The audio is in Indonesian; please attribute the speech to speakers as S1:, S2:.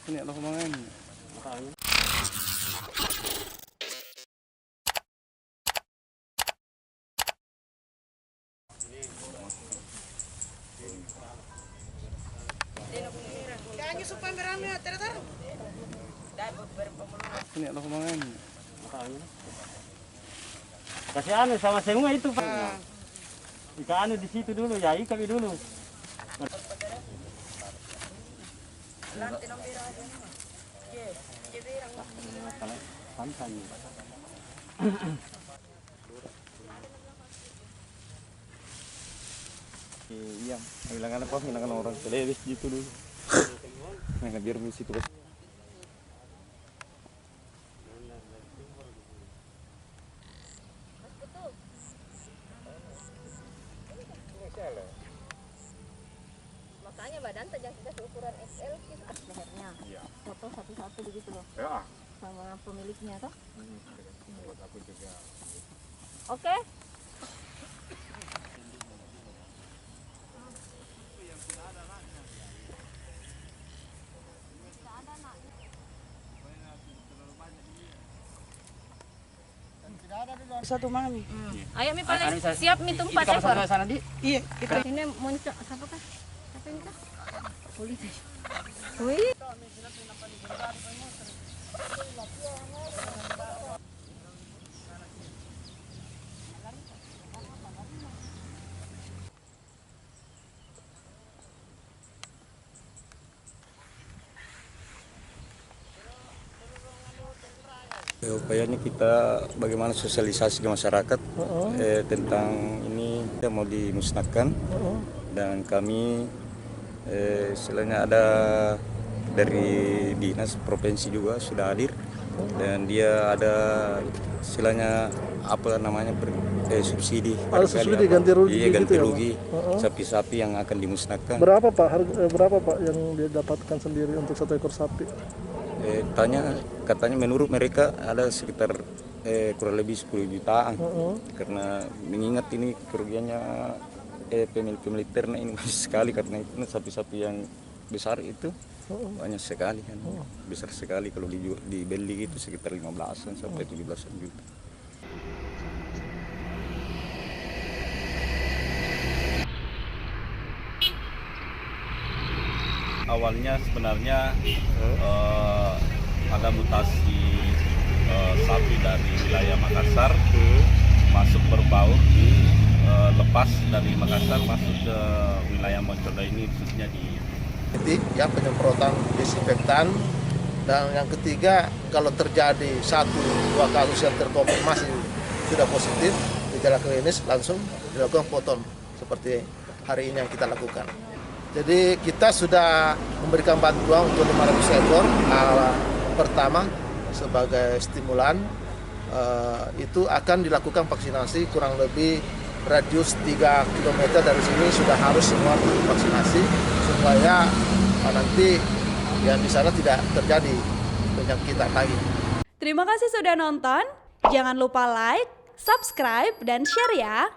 S1: Ini ada kemana? Ini ada kemana?
S2: Kasih anu sama semua itu Pak. Ikan anu di situ dulu ya, ikan dulu. Santai.
S1: Iya, hilangkan apa? Hilangkan orang televis gitu dulu. Nah, biar di situ.
S3: Makanya badan tajam sudah seukuran XL kita lehernya.
S1: Iya.
S3: Foto satu-satu begitu loh.
S1: Ya.
S3: Sama pemiliknya toh.
S1: Buat aku juga.
S3: Oke.
S4: Satu malam.
S3: Ayo mi paling siap mi tempat
S2: Itu
S3: ekor.
S2: kamu sana di.
S4: Iya, kita
S3: Ini muncul siapa kah? Siapa ini kah? Polisi. Wih.
S1: Upayanya kita bagaimana sosialisasi ke masyarakat tentang ini kita mau dimusnahkan dan kami istilahnya ada dari dinas provinsi juga sudah hadir dan dia ada istilahnya apa namanya subsidi
S5: subsidi ganti rugi
S1: iya,
S5: gitu
S1: ganti
S5: ya,
S1: rugi
S5: Pak?
S1: sapi-sapi yang akan dimusnahkan.
S5: Berapa Pak? Berapa Pak yang dia dapatkan sendiri untuk satu ekor sapi?
S1: Katanya menurut mereka ada sekitar kurang lebih 10 jutaan karena mengingat ini kerugiannya pemilik ternak ini banyak sekali karena itu sapi-sapi yang besar itu banyak sekali kan besar sekali kalau dibeli itu sekitar 15-an sampai 17-an juta.
S6: Awalnya sebenarnya ada mutasi sapi dari wilayah Makassar masuk berbaur di lepas dari Makassar masuk ke wilayah Moncada ini khususnya di
S7: ya penyemprotan disinfektan dan yang ketiga kalau terjadi 1-2 kasus yang terkonfirmasi sudah positif gejala klinis langsung dilakukan potong seperti hari ini yang kita lakukan. Jadi kita sudah memberikan bantuan untuk 500 ekor pertama sebagai stimulan itu akan dilakukan vaksinasi kurang lebih radius 3 km dari sini sudah harus semua divaksinasi supaya nanti yang di sana tidak terjadi penyakitan lagi.
S8: Terima kasih sudah nonton. Jangan lupa like, subscribe, dan share ya.